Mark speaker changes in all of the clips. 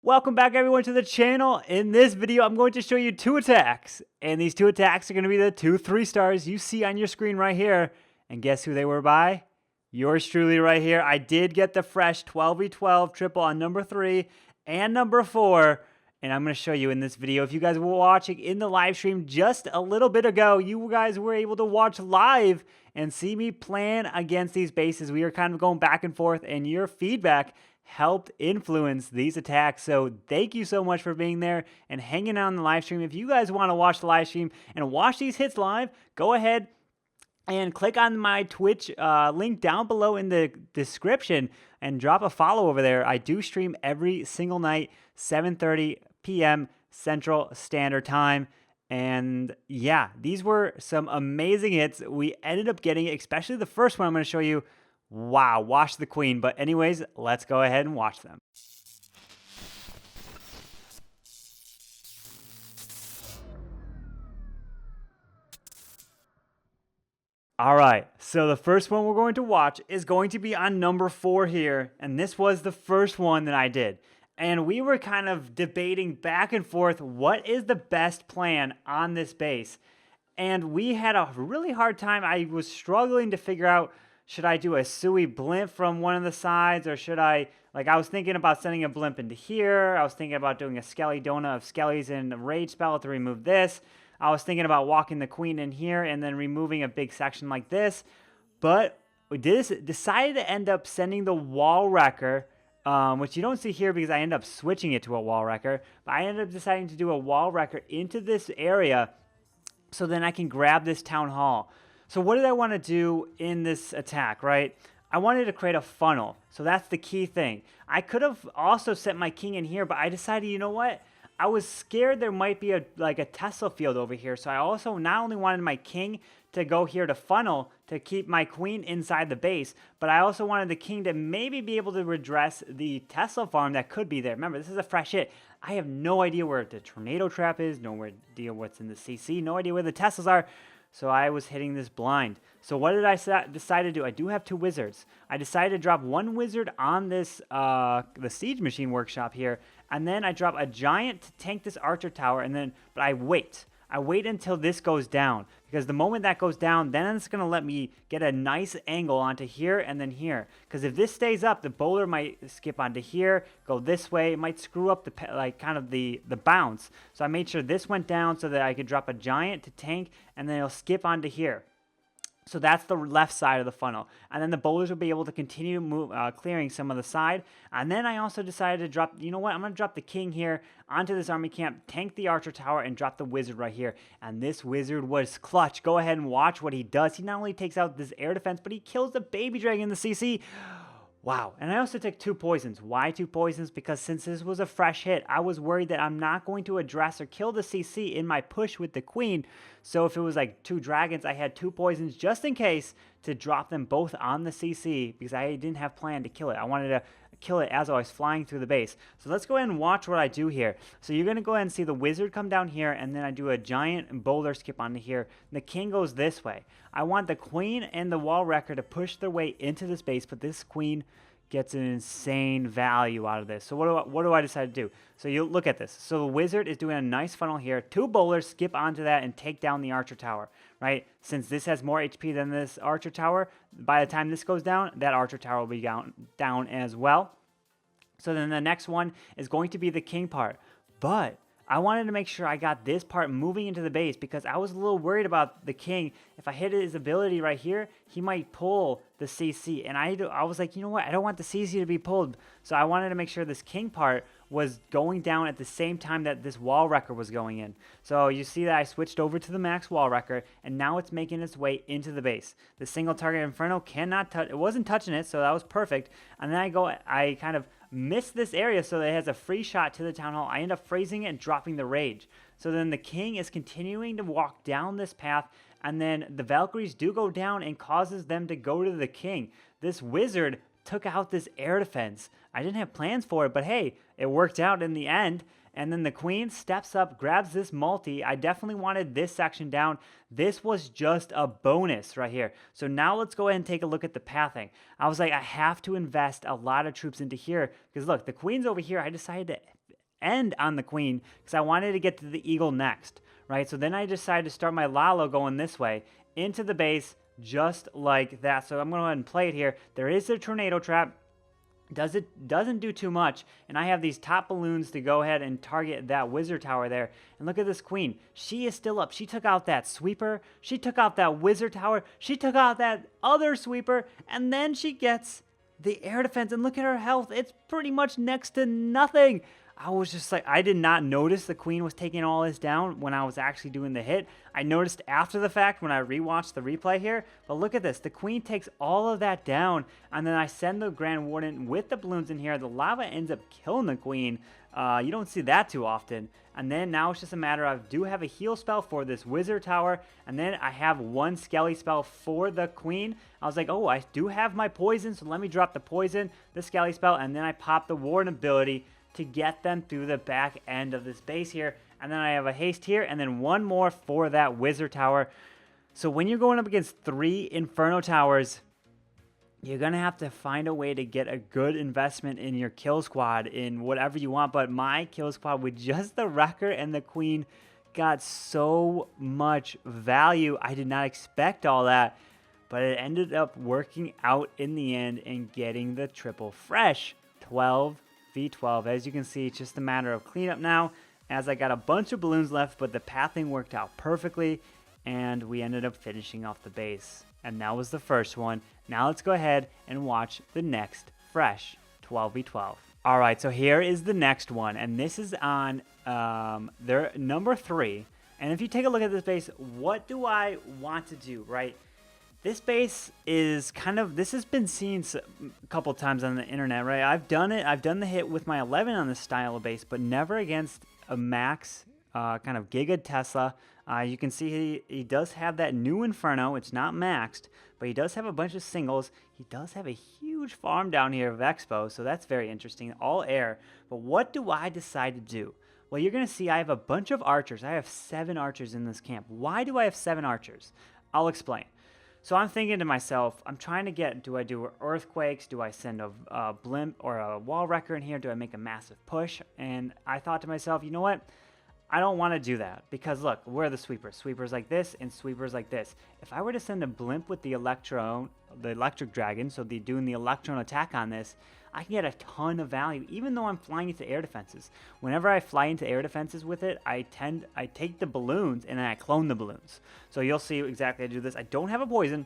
Speaker 1: Welcome back everyone to the channel. In this video, I'm going to show you two attacks. And these two attacks are going to be the two 3-stars you see on your screen right here. And guess who they were by? Yours truly right here. I did get the fresh 12v12 triple on number 3 and number 4. And I'm going to show you in this video. If you guys were watching in the live stream just a little bit ago, you guys were able to watch live and see me plan against these bases. We were kind of going back and forth, and your feedback helped influence these attacks. So thank you so much for being there and hanging out on the live stream. If you guys want to watch the live stream and watch these hits live, go ahead and click on my Twitch link down below in the description and drop a follow over there. I do stream every single night, 7:30 p.m. Central Standard Time. And yeah, these were some amazing hits. We ended up getting, especially the first one I'm going to show you. Wow, watch the queen. But anyways, let's go ahead and watch them. All right, so the first one we're going to watch is going to be on number 4 here. And this was the first one that I did. And we were kind of debating back and forth, what is the best plan on this base? And we had a really hard time. I was struggling to figure out, should I do a Sui blimp from one of the sides, or should I, I was thinking about sending a blimp into here. I was thinking about doing a Skelly Donut of Skellies and a Rage spell to remove this. I was thinking about walking the queen in here and then removing a big section like this. But we decided to end up sending the Wall Wrecker, which you don't see here because I ended up switching it to a Wall Wrecker. But I ended up deciding to do a Wall Wrecker into this area so then I can grab this Town Hall. So what did I want to do in this attack, right? I wanted to create a funnel. So that's the key thing. I could have also sent my king in here, but I decided, you know what? I was scared there might be a Tesla field over here. So I also not only wanted my king to go here to funnel to keep my queen inside the base, but I also wanted the king to maybe be able to redress the Tesla farm that could be there. Remember, this is a fresh hit. I have no idea where the tornado trap is, no idea what's in the CC, no idea where the Teslas are. So I was hitting this blind. So what did I decide to do? I do have 2 wizards. I decided to drop 1 wizard on this the siege machine workshop here, and then I drop a giant to tank this archer tower, but I wait. I wait until this goes down, because the moment that goes down, then it's going to let me get a nice angle onto here and then here. Because if this stays up, the bowler might skip onto here, go this way. It might screw up the bounce. So I made sure this went down so that I could drop a giant to tank, and then it'll skip onto here. So that's the left side of the funnel. And then the bowlers will be able to continue clearing some of the side. And then I also decided to drop, you know what, I'm going to drop the king here onto this army camp, tank the archer tower, and drop the wizard right here. And this wizard was clutch. Go ahead and watch what he does. He not only takes out this air defense, but he kills the baby dragon in the CC. Wow. And I also took 2 poisons. Why 2 poisons? Because since this was a fresh hit, I was worried that I'm not going to address or kill the CC in my push with the queen. So if it was like 2 dragons, I had 2 poisons just in case to drop them both on the CC, because I didn't have planned to kill it. I wanted to kill it as I was flying through the base. So let's go ahead and watch what I do here. So you're going to go ahead and see the wizard come down here, and then I do a giant boulder skip onto here. The king goes this way. I want the queen and the wall wrecker to push their way into this base, but this queen gets an insane value out of this. So what do I decide to do? So you look at this. So the wizard is doing a nice funnel here. 2 bowlers skip onto that and take down the archer tower, right? Since this has more HP than this archer tower, by the time this goes down, that archer tower will be down as well. So then the next one is going to be the king part. But I wanted to make sure I got this part moving into the base, because I was a little worried about the king. If I hit his ability right here, he might pull the CC. And I was like, you know what? I don't want the CC to be pulled. So I wanted to make sure this king part was going down at the same time that this wall wrecker was going in. So you see that I switched over to the max wall wrecker, and now it's making its way into the base. The single target Inferno cannot touch. It wasn't touching it, so that was perfect. And then I kind of missed this area so that it has a free shot to the town hall. I end up phrasing it and dropping the rage. So then the king is continuing to walk down this path, and then the Valkyries do go down and causes them to go to the king. This wizard took out this air defense. I didn't have plans for it, but hey, it worked out in the end. And then the queen steps up, grabs this multi. I definitely wanted this section down. This was just a bonus right here. So now let's go ahead and take a look at the pathing. I was like, I have to invest a lot of troops into here, because look, the queen's over here. I decided to end on the queen because I wanted to get to the eagle next, right? So then I decided to start my Lalo going this way into the base just like that. So I'm going to go ahead and play it here. There is a tornado trap. Doesn't do too much, and I have these top balloons to go ahead and target that wizard tower there. And look at this queen. She is still up. She took out that sweeper. She took out that wizard tower. She took out that other sweeper, and then she gets the air defense. And look at her health. It's pretty much next to nothing. I was just like, I did not notice the queen was taking all this down when I was actually doing the hit. I noticed after the fact when I rewatched the replay here, but look at this. The queen takes all of that down, and then I send the Grand Warden with the balloons in here. The lava ends up killing the queen. You don't see that too often. And then now it's just a matter of, do have a heal spell for this wizard tower, and then I have one skelly spell for the queen. I was like, oh, I do have my poison, so let me drop the poison, the skelly spell, and then I pop the warden ability to get them through the back end of this base here. And then I have a haste here, and then one more for that wizard tower. So when you're going up against 3 Inferno towers, you're going to have to find a way to get a good investment in your kill squad in whatever you want. But my kill squad with just the Wrecker and the Queen got so much value. I did not expect all that, but it ended up working out in the end and getting the triple fresh. 12v12. As you can see, it's just a matter of cleanup now, as I got a bunch of balloons left, but the pathing worked out perfectly, and we ended up finishing off the base. And that was the first one. Now let's go ahead and watch the next fresh 12v12. All right, so here is the next one, and this is on their number 3. And if you take a look at this base, what do I want to do, right? This base is kind of, this has been seen a couple times on the internet, right? I've done it. I've done the hit with my 11 on this style of base, but never against a max kind of Giga Tesla. You can see he does have that new Inferno. It's not maxed, but he does have a bunch of singles. He does have a huge farm down here of Expo, so that's very interesting. All air. But what do I decide to do? Well, you're going to see I have a bunch of archers. I have 7 archers in this camp. Why do I have 7 archers? I'll explain. So I'm thinking to myself, I'm trying to get, do I do earthquakes? Do I send a blimp or a wall wrecker in here? Do I make a massive push? And I thought to myself, you know what? I don't want to do that because look, where are the sweepers? Sweepers like this and sweepers like this. If I were to send a blimp with the electric dragon, so doing the electron attack on this, I can get a ton of value, even though I'm flying into air defenses. Whenever I fly into air defenses with it, I take the balloons and then I clone the balloons. So you'll see exactly how to do this. I don't have a poison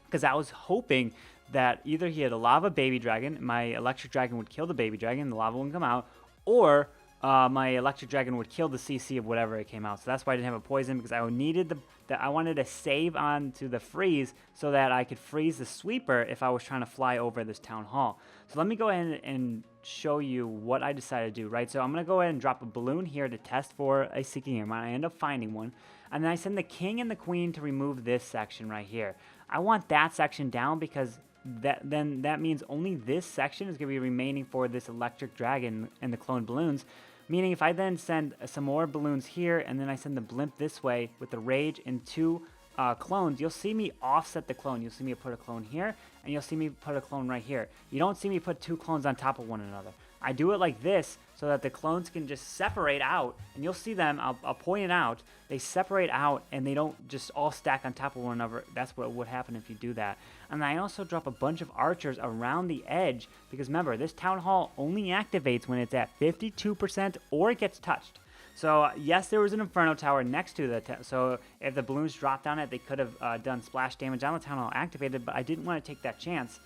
Speaker 1: because I was hoping that either he had a lava baby dragon, my electric dragon would kill the baby dragon, the lava wouldn't come out, or my electric dragon would kill the CC of whatever it came out. So that's why I didn't have a poison, because I needed I wanted to save on to the freeze so that I could freeze the sweeper if I was trying to fly over this town hall. So let me go ahead and show you what I decided to do, right? So I'm going to go ahead and drop a balloon here to test for a Seeking Airmine. I end up finding one. And then I send the king and the queen to remove this section right here. I want that section down because that means only this section is going to be remaining for this electric dragon and the cloned balloons. Meaning if I then send some more balloons here and then I send the blimp this way with the rage and 2 clones, you'll see me offset the clone. You'll see me put a clone here and you'll see me put a clone right here. You don't see me put 2 clones on top of one another. I do it like this so that the clones can just separate out, and you'll see them, I'll point it out, they separate out and they don't just all stack on top of one another. That's what would happen if you do that. And I also drop a bunch of archers around the edge because remember, this town hall only activates when it's at 52% or it gets touched. So yes, there was an Inferno tower next to the so if the balloons dropped on it, they could have done splash damage on the town hall activated, but I didn't want to take that chance.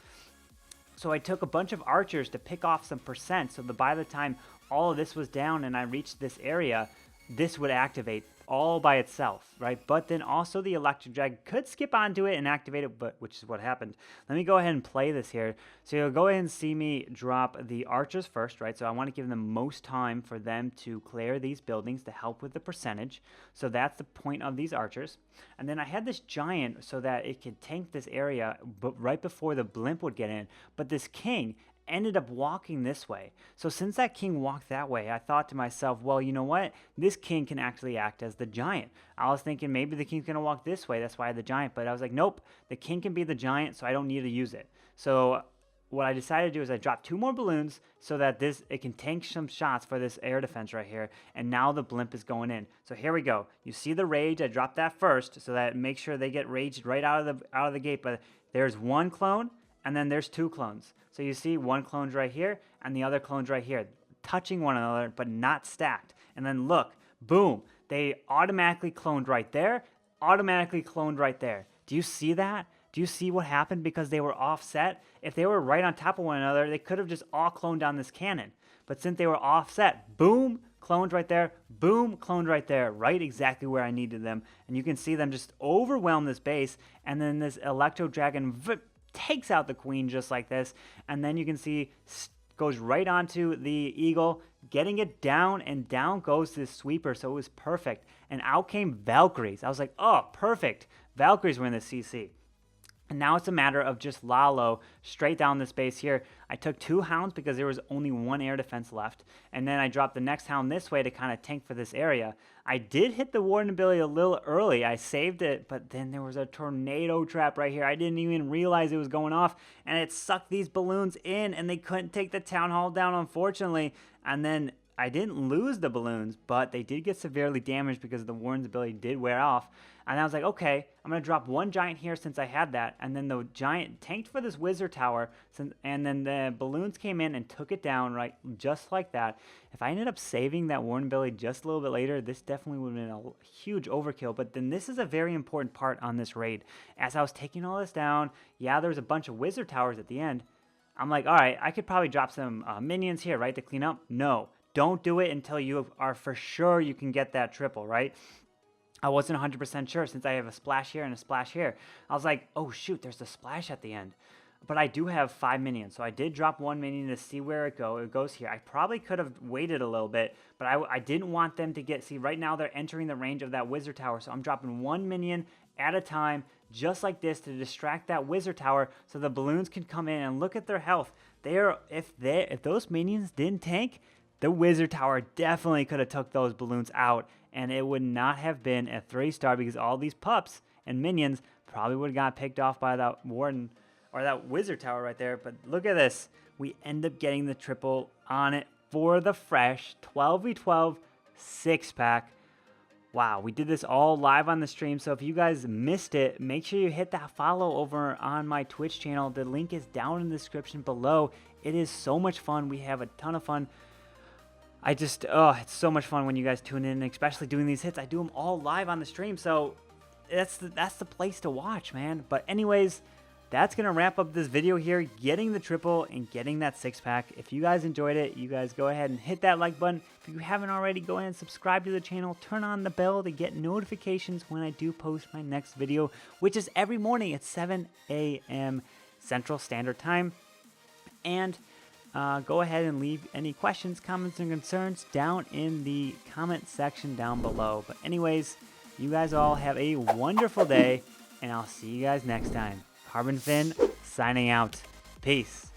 Speaker 1: So I took a bunch of archers to pick off some percent so that by the time all of this was down and I reached this area, this would activate all by itself, right? But then also the electric dragon could skip onto it and activate it, which is what happened. Let me go ahead and play this here. So you'll go ahead and see me drop the archers first, right? So I want to give them most time for them to clear these buildings to help with the percentage. So that's the point of these archers. And then I had this giant so that it could tank this area but right before the blimp would get in. But this king ended up walking this way. So since that king walked that way, I thought to myself, well, you know what? This king can actually act as the giant. I was thinking maybe the king's going to walk this way. That's why I had the giant. But I was like, nope, the king can be the giant, so I don't need to use it. So what I decided to do is I dropped 2 more balloons so that it can tank some shots for this air defense right here. And now the blimp is going in. So here we go. You see the rage? I dropped that first so that make sure they get raged right out of the gate. But there's 1 clone and then there's 2 clones. So you see 1 clone's right here and the other clone's right here, touching one another but not stacked. And then look, boom, they automatically cloned right there, automatically cloned right there. Do you see that? Do you see what happened because they were offset? If they were right on top of one another, they could have just all cloned down this cannon. But since they were offset, boom, cloned right there, boom, cloned right there, right exactly where I needed them. And you can see them just overwhelm this base, and then this Electro Dragon takes out the queen just like this, and then you can see goes right onto the eagle, getting it down, and down goes this sweeper, so it was perfect. And out came Valkyries. I was like, oh, perfect. Valkyries were in the CC. And now it's a matter of just Lalo straight down this base here. I took 2 hounds because there was only 1 air defense left. And then I dropped the next hound this way to kind of tank for this area. I did hit the warden ability a little early. I saved it, but then there was a tornado trap right here. I didn't even realize it was going off. And it sucked these balloons in, and they couldn't take the town hall down, unfortunately. And then I didn't lose the balloons, but they did get severely damaged because the warden's ability did wear off. And I was like, okay, I'm going to drop 1 giant here since I had that. And then the giant tanked for this wizard tower. And then the balloons came in and took it down right just like that. If I ended up saving that warden ability just a little bit later, this definitely would have been a huge overkill. But then this is a very important part on this raid. As I was taking all this down, yeah, there was a bunch of wizard towers at the end. I'm like, all right, I could probably drop some minions here, right, to clean up. No, don't do it until you are for sure you can get that triple, right? I wasn't 100% sure since I have a splash here and a splash here. I was like, oh shoot, there's a splash at the end. But I do have 5 minions, so I did drop 1 minion to see where it goes here. I probably could have waited a little bit, but I didn't want them to see, right now they're entering the range of that wizard tower, so I'm dropping 1 minion at a time, just like this, to distract that wizard tower so the balloons can come in and look at their health. If those minions didn't tank, the wizard tower definitely could have took those balloons out, and it would not have been a 3-star because all these pups and minions probably would have got picked off by that warden or that wizard tower right there. But look at this. We end up getting the triple on it for the fresh 12v12 6-pack. Wow, we did this all live on the stream, so if you guys missed it, make sure you hit that follow over on my Twitch channel. The link is down in the description below. It is so much fun. We have a ton of fun. It's so much fun when you guys tune in, especially doing these hits. I do them all live on the stream, so that's the place to watch, man. But anyways, that's going to wrap up this video here, getting the triple and getting that 6-pack. If you guys enjoyed it, you guys go ahead and hit that like button. If you haven't already, go ahead and subscribe to the channel. Turn on the bell to get notifications when I do post my next video, which is every morning at 7 a.m. Central Standard Time. And go ahead and leave any questions, comments, and concerns down in the comment section down below. But anyways, you guys all have a wonderful day, and I'll see you guys next time. Carbonfin signing out. Peace.